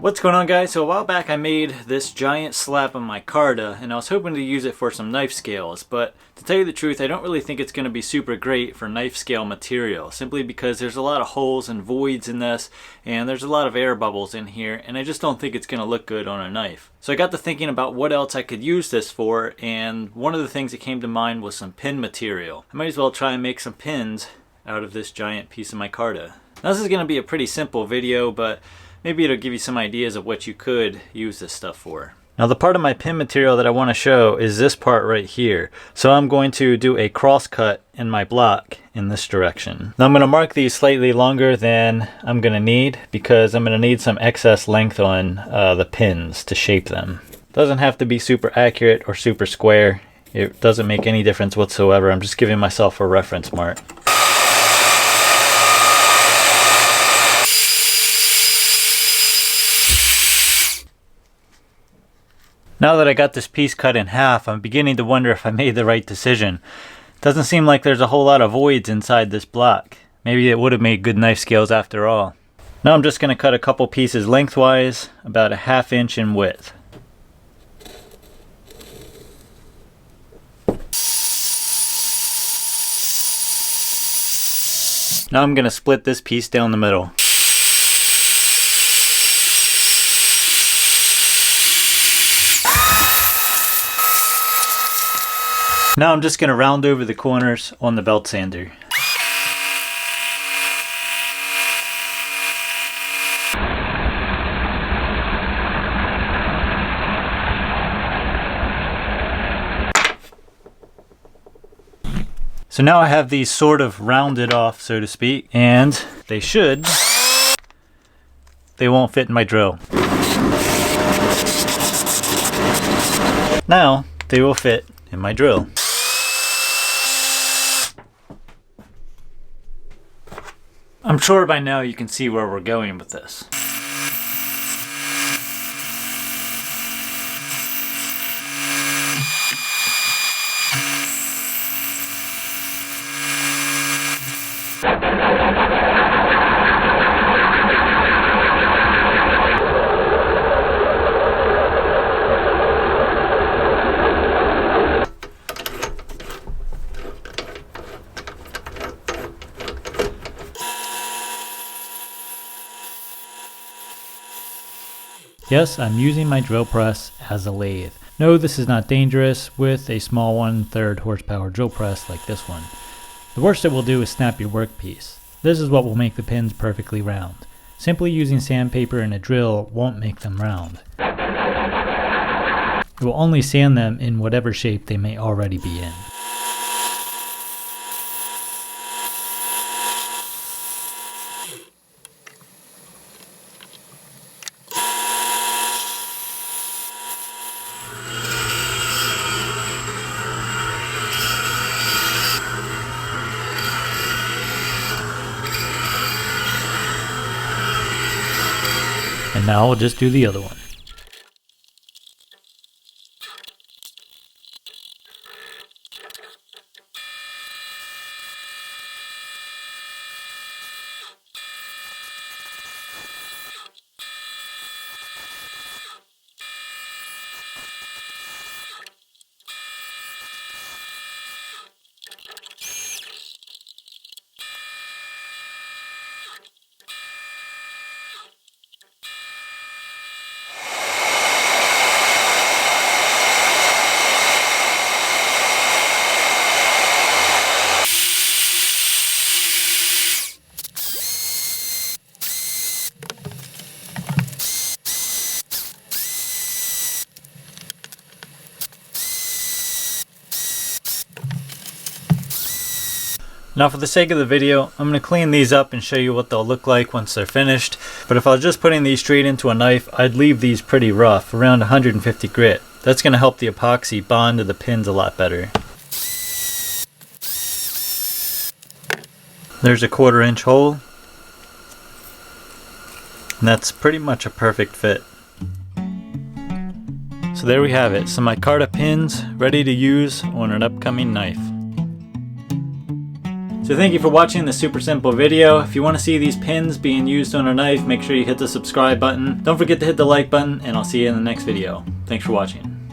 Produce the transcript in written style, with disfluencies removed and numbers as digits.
What's going on, guys? So a while back I made this giant slab of micarta and I was hoping to use it for some knife scales, but to tell you the truth, I don't really think it's going to be super great for knife scale material, simply because there's a lot of holes and voids in this and there's a lot of air bubbles in here, and I just don't think it's going to look good on a knife. So I got to thinking about what else I could use this for, and one of the things that came to mind was some pin material. I might as well try and make some pins out of this giant piece of micarta. Now this is going to be a pretty simple video, but maybe it'll give you some ideas of what you could use this stuff for. Now the part of my pin material that I want to show is this part right here. So I'm going to do a cross cut in my block in this direction. Now I'm going to mark these slightly longer than I'm going to need because I'm going to need some excess length on the pins to shape them. Doesn't have to be super accurate or super square. It doesn't make any difference whatsoever. I'm just giving myself a reference mark. Now that I got this piece cut in half, I'm beginning to wonder if I made the right decision. Doesn't seem like there's a whole lot of voids inside this block. Maybe it would have made good knife scales after all. Now I'm just going to cut a couple pieces lengthwise, about a ½ inch in width. Now I'm going to split this piece down the middle. Now I'm just going to round over the corners on the belt sander. So now I have these sort of rounded off, so to speak, and they won't fit in my drill. Now they will fit in my drill. I'm sure by now you can see where we're going with this. Yes, I'm using my drill press as a lathe. No, this is not dangerous with a small 1/3 horsepower drill press like this one. The worst it will do is snap your workpiece. This is what will make the pins perfectly round. Simply using sandpaper and a drill won't make them round. It will only sand them in whatever shape they may already be in. And now I'll just do the other one. Now for the sake of the video, I'm going to clean these up and show you what they'll look like once they're finished. But if I was just putting these straight into a knife, I'd leave these pretty rough, around 150 grit. That's going to help the epoxy bond to the pins a lot better. There's a 1/4 inch hole. And that's pretty much a perfect fit. So there we have it, some micarta pins ready to use on an upcoming knife. So thank you for watching this super simple video. If you want to see these pins being used on a knife, make sure you hit the subscribe button. Don't forget to hit the like button, and I'll see you in the next video. Thanks for watching.